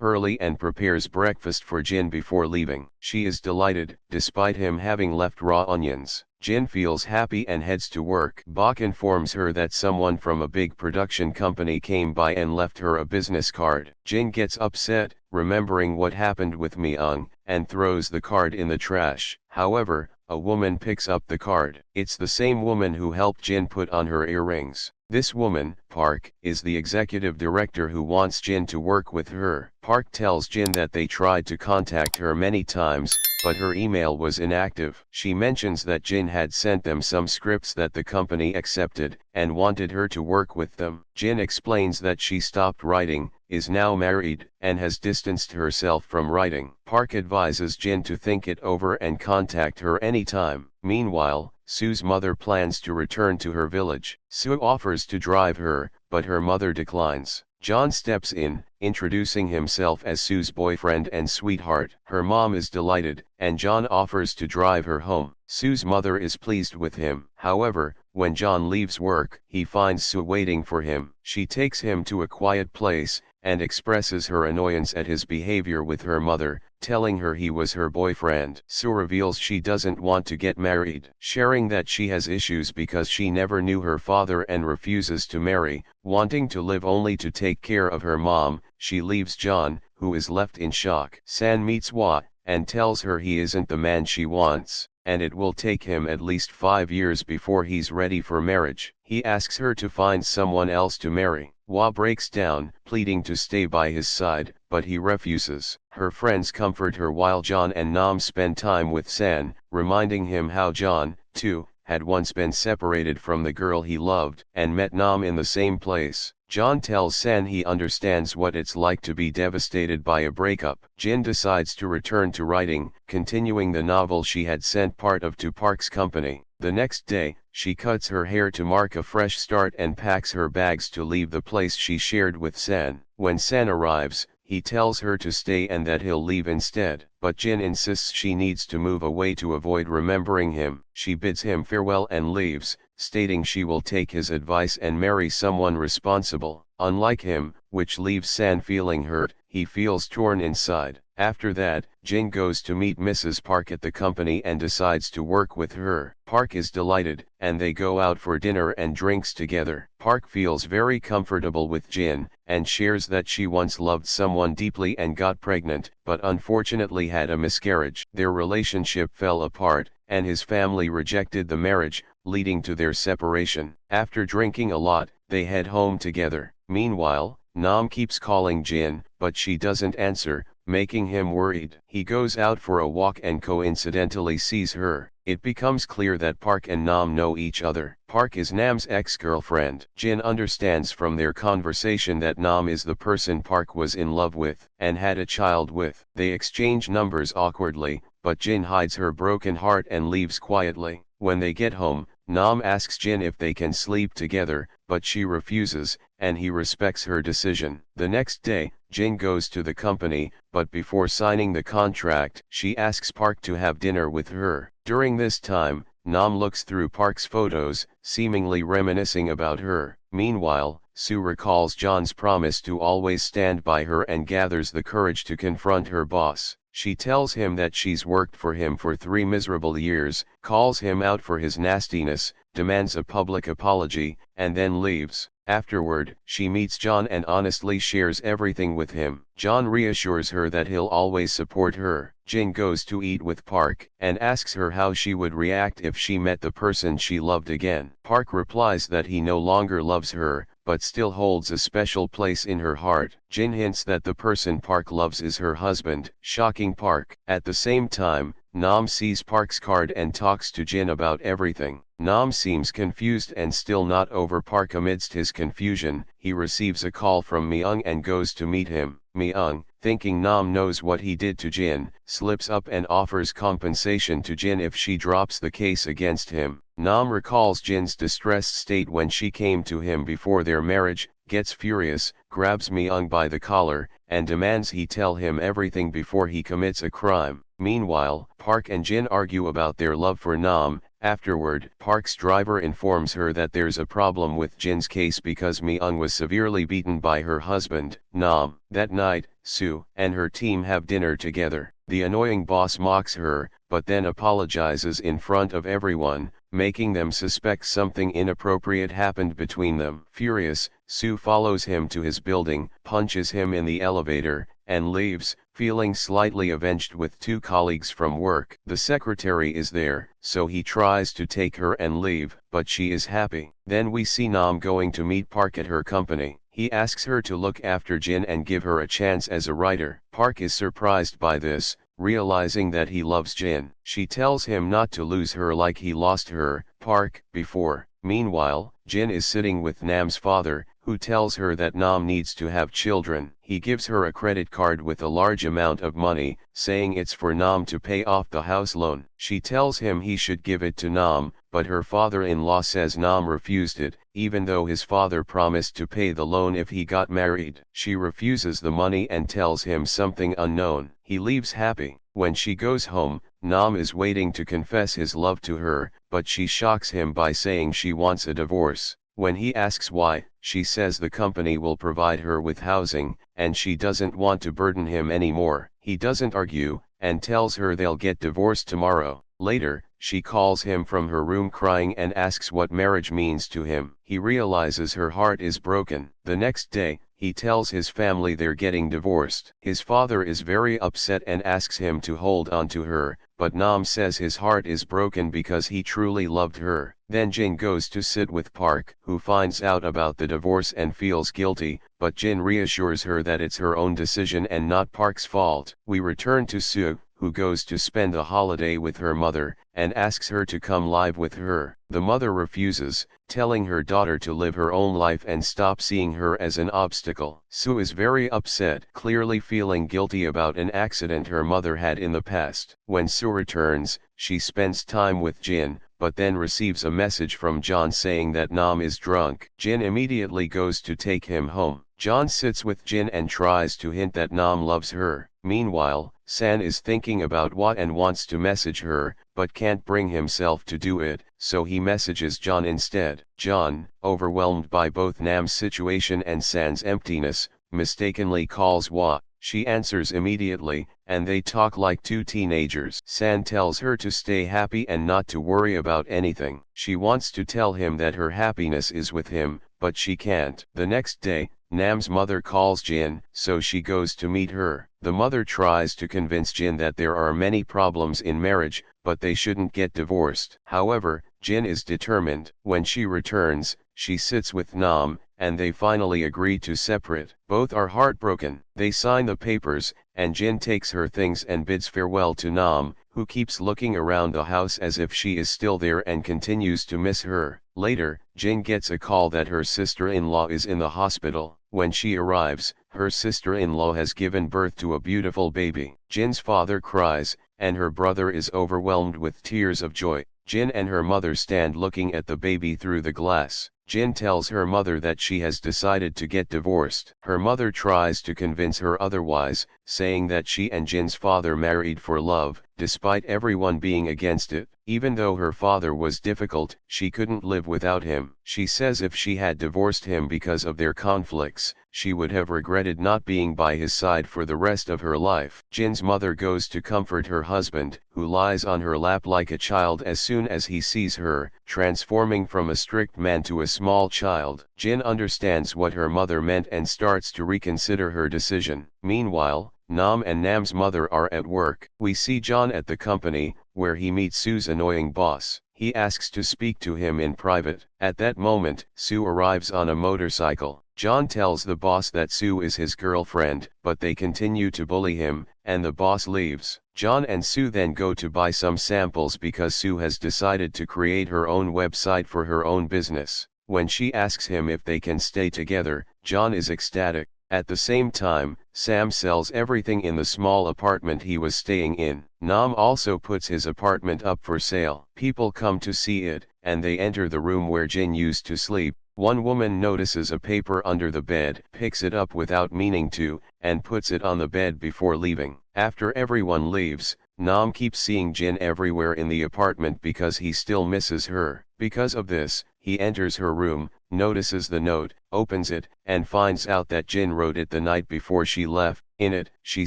early and prepares breakfast for Jin before leaving. She is delighted, despite him having left raw onions. Jin feels happy and heads to work. Bok informs her that someone from a big production company came by and left her a business card. Jin gets upset, remembering what happened with Myung, and throws the card in the trash. However, a woman picks up the card. It's the same woman who helped Jin put on her earrings. This woman, Park, is the executive director who wants Jin to work with her. Park tells Jin that they tried to contact her many times, but her email was inactive. She mentions that Jin had sent them some scripts that the company accepted, and wanted her to work with them. Jin explains that she stopped writing, is now married, and has distanced herself from writing. Park advises Jin to think it over and contact her anytime. Meanwhile, Sue's mother plans to return to her village. Sue offers to drive her, but her mother declines. John steps in, introducing himself as Sue's boyfriend and sweetheart. Her mom is delighted, and John offers to drive her home. Sue's mother is pleased with him. However, when John leaves work, he finds Sue waiting for him. She takes him to a quiet place, and expresses her annoyance at his behavior with her mother, telling her he was her boyfriend. Sue reveals she doesn't want to get married, sharing that she has issues because she never knew her father and refuses to marry. Wanting to live only to take care of her mom, she leaves John, who is left in shock. San meets Hwa, and tells her he isn't the man she wants, and it will take him at least 5 years before he's ready for marriage. He asks her to find someone else to marry. Hwa breaks down, pleading to stay by his side, but he refuses. Her friends comfort her while John and Nam spend time with San, reminding him how John, too, had once been separated from the girl he loved, and met Nam in the same place. John tells San he understands what it's like to be devastated by a breakup. Jin decides to return to writing, continuing the novel she had sent part of to Park's company. The next day, she cuts her hair to mark a fresh start and packs her bags to leave the place she shared with San. When San arrives, he tells her to stay and that he'll leave instead. But Jin insists she needs to move away to avoid remembering him. She bids him farewell and leaves, stating she will take his advice and marry someone responsible. Unlike him, which leaves San feeling hurt, he feels torn inside. After that, Jin goes to meet Mrs. Park at the company and decides to work with her. Park is delighted, and they go out for dinner and drinks together. Park feels very comfortable with Jin, and shares that she once loved someone deeply and got pregnant, but unfortunately had a miscarriage. Their relationship fell apart, and his family rejected the marriage, leading to their separation. After drinking a lot, they head home together. Meanwhile, Nam keeps calling Jin, but she doesn't answer, making him worried. He goes out for a walk and coincidentally sees her. It becomes clear that Park and Nam know each other. Park is Nam's ex-girlfriend. Jin understands from their conversation that Nam is the person Park was in love with, and had a child with. They exchange numbers awkwardly, but Jin hides her broken heart and leaves quietly. When they get home, Nam asks Jin if they can sleep together, but she refuses, and he respects her decision. The next day, Jin goes to the company, but before signing the contract, she asks Park to have dinner with her. During this time, Nam looks through Park's photos, seemingly reminiscing about her. Meanwhile, Sue recalls John's promise to always stand by her and gathers the courage to confront her boss. She tells him that she's worked for him for 3 miserable years, calls him out for his nastiness, demands a public apology, and then leaves. Afterward, she meets John and honestly shares everything with him. John reassures her that he'll always support her. Jin goes to eat with Park, and asks her how she would react if she met the person she loved again. Park replies that he no longer loves her, but still holds a special place in her heart. Jin hints that the person Park loves is her husband, shocking Park. At the same time, Nam sees Park's card and talks to Jin about everything. Nam seems confused and still not over Park. Amidst his confusion, he receives a call from Myung and goes to meet him. Myung, thinking Nam knows what he did to Jin, slips up and offers compensation to Jin if she drops the case against him. Nam recalls Jin's distressed state when she came to him before their marriage, gets furious, grabs Myung by the collar, and demands he tell him everything before he commits a crime. Meanwhile, Park and Jin argue about their love for Nam, Afterward, Park's driver informs her that there's a problem with Jin's case because Mi-eun was severely beaten by her husband, Nam. That night, Soo and her team have dinner together. The annoying boss mocks her, but then apologizes in front of everyone, making them suspect something inappropriate happened between them. Furious, Soo follows him to his building, punches him in the elevator, and leaves, feeling slightly avenged with two colleagues from work. The secretary is there, so he tries to take her and leave, but she is happy. Then we see Nam going to meet Park at her company. He asks her to look after Jin and give her a chance as a writer. Park is surprised by this, realizing that he loves Jin. She tells him not to lose her like he lost her, Park, before. Meanwhile, Jin is sitting with Nam's father, who tells her that Nam needs to have children. He gives her a credit card with a large amount of money, saying it's for Nam to pay off the house loan. She tells him he should give it to Nam, but her father-in-law says Nam refused it, even though his father promised to pay the loan if he got married. She refuses the money and tells him something unknown. He leaves happy. When she goes home, Nam is waiting to confess his love to her, but she shocks him by saying she wants a divorce. When he asks why, she says the company will provide her with housing, and she doesn't want to burden him anymore. He doesn't argue, and tells her they'll get divorced tomorrow. Later, she calls him from her room crying and asks what marriage means to him. He realizes her heart is broken. The next day, he tells his family they're getting divorced. His father is very upset and asks him to hold on to her, but Nam says his heart is broken because he truly loved her. Then Jin goes to sit with Park, who finds out about the divorce and feels guilty, but Jin reassures her that it's her own decision and not Park's fault. We return to Soo, who goes to spend the holiday with her mother, and asks her to come live with her. The mother refuses, telling her daughter to live her own life and stop seeing her as an obstacle. Soo is very upset, clearly feeling guilty about an accident her mother had in the past. When Soo returns, she spends time with Jin, but then receives a message from John saying that Nam is drunk. Jin immediately goes to take him home. John sits with Jin and tries to hint that Nam loves her. Meanwhile, San is thinking about what and wants to message her, but can't bring himself to do it, so he messages John instead. John, overwhelmed by both Nam's situation and San's emptiness, mistakenly calls Hwa. She answers immediately, and they talk like two teenagers. San tells her to stay happy and not to worry about anything. She wants to tell him that her happiness is with him, but she can't. The next day, Nam's mother calls Jin, so she goes to meet her. The mother tries to convince Jin that there are many problems in marriage, but they shouldn't get divorced. However, Jin is determined. When she returns, she sits with Nam, and they finally agree to separate. Both are heartbroken. They sign the papers, and Jin takes her things and bids farewell to Nam, who keeps looking around the house as if she is still there and continues to miss her. Later, Jin gets a call that her sister-in-law is in the hospital. When she arrives, her sister-in-law has given birth to a beautiful baby. Jin's father cries, and her brother is overwhelmed with tears of joy. Jin and her mother stand looking at the baby through the glass. Jin tells her mother that she has decided to get divorced. Her mother tries to convince her otherwise, saying that she and Jin's father married for love, despite everyone being against it. Even though her father was difficult, she couldn't live without him. She says if she had divorced him because of their conflicts, she would have regretted not being by his side for the rest of her life. Jin's mother goes to comfort her husband, who lies on her lap like a child as soon as he sees her, transforming from a strict man to a small child. Jin understands what her mother meant and starts to reconsider her decision. Meanwhile, Nam and Nam's mother are at work. We see John at the company, where he meets Soo's annoying boss. He asks to speak to him in private. At that moment, Soo arrives on a motorcycle. John tells the boss that Soo is his girlfriend, but they continue to bully him, and the boss leaves. John and Soo then go to buy some samples because Soo has decided to create her own website for her own business. When she asks him if they can stay together, John is ecstatic. At the same time, Sam sells everything in the small apartment he was staying in. Nam also puts his apartment up for sale. People come to see it, and they enter the room where Jin used to sleep. One woman notices a paper under the bed, picks it up without meaning to, and puts it on the bed before leaving. After everyone leaves, Nam keeps seeing Jin everywhere in the apartment because he still misses her. Because of this, he enters her room, notices the note, opens it, and finds out that Jin wrote it the night before she left. In it, she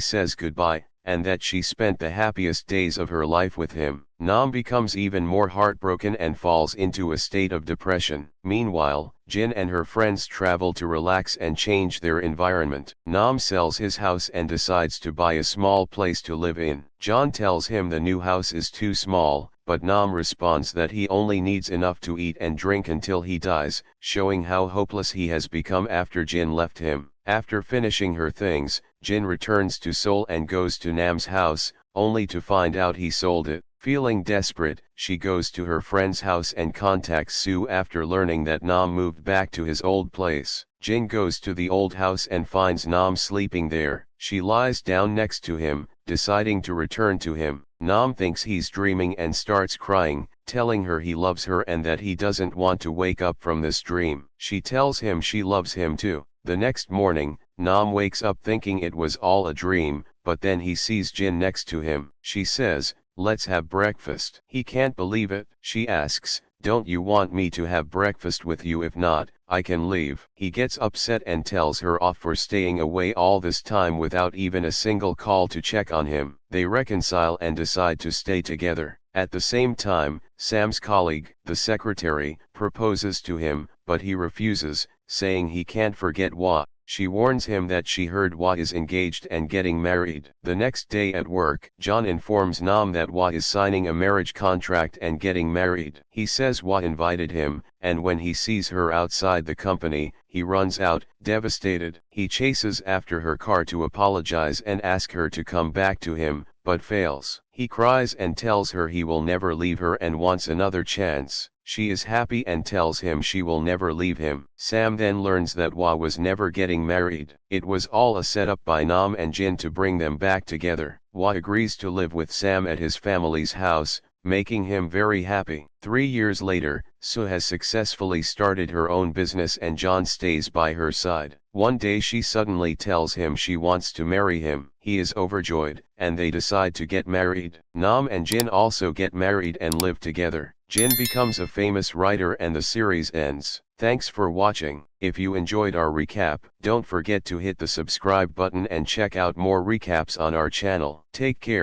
says goodbye, and that she spent the happiest days of her life with him. Nam becomes even more heartbroken and falls into a state of depression. Meanwhile, Jin and her friends travel to relax and change their environment. Nam sells his house and decides to buy a small place to live in. John tells him the new house is too small, but Nam responds that he only needs enough to eat and drink until he dies, showing how hopeless he has become after Jin left him. After finishing her things, Jin returns to Seoul and goes to Nam's house, only to find out he sold it. Feeling desperate, she goes to her friend's house and contacts Sue after learning that Nam moved back to his old place. Jin goes to the old house and finds Nam sleeping there. She lies down next to him, deciding to return to him. Nam thinks he's dreaming and starts crying, telling her he loves her and that he doesn't want to wake up from this dream. She tells him she loves him too. The next morning, Nam wakes up thinking it was all a dream, but then he sees Jin next to him. She says, "Let's have breakfast." He can't believe it. She asks, "Don't you want me to have breakfast with you? If not, I can leave." He gets upset and tells her off for staying away all this time without even a single call to check on him. They reconcile and decide to stay together. At the same time, Sam's colleague, the secretary, proposes to him, but he refuses, saying he can't forget Hwa. She warns him that she heard Hwa is engaged and getting married. The next day at work, John informs Nam that Hwa is signing a marriage contract and getting married. He says Hwa invited him, and when he sees her outside the company, he runs out, devastated. He chases after her car to apologize and ask her to come back to him, but fails. He cries and tells her he will never leave her and wants another chance. She is happy and tells him she will never leave him. Sam then learns that Hwa was never getting married. It was all a setup by Nam and Jin to bring them back together. Hwa agrees to live with Sam at his family's house, making him very happy. 3 years later, Sue has successfully started her own business and John stays by her side. One day she suddenly tells him she wants to marry him. He is overjoyed, and they decide to get married. Nam and Jin also get married and live together. Jin becomes a famous writer and the series ends. Thanks for watching. If you enjoyed our recap, don't forget to hit the subscribe button and check out more recaps on our channel. Take care.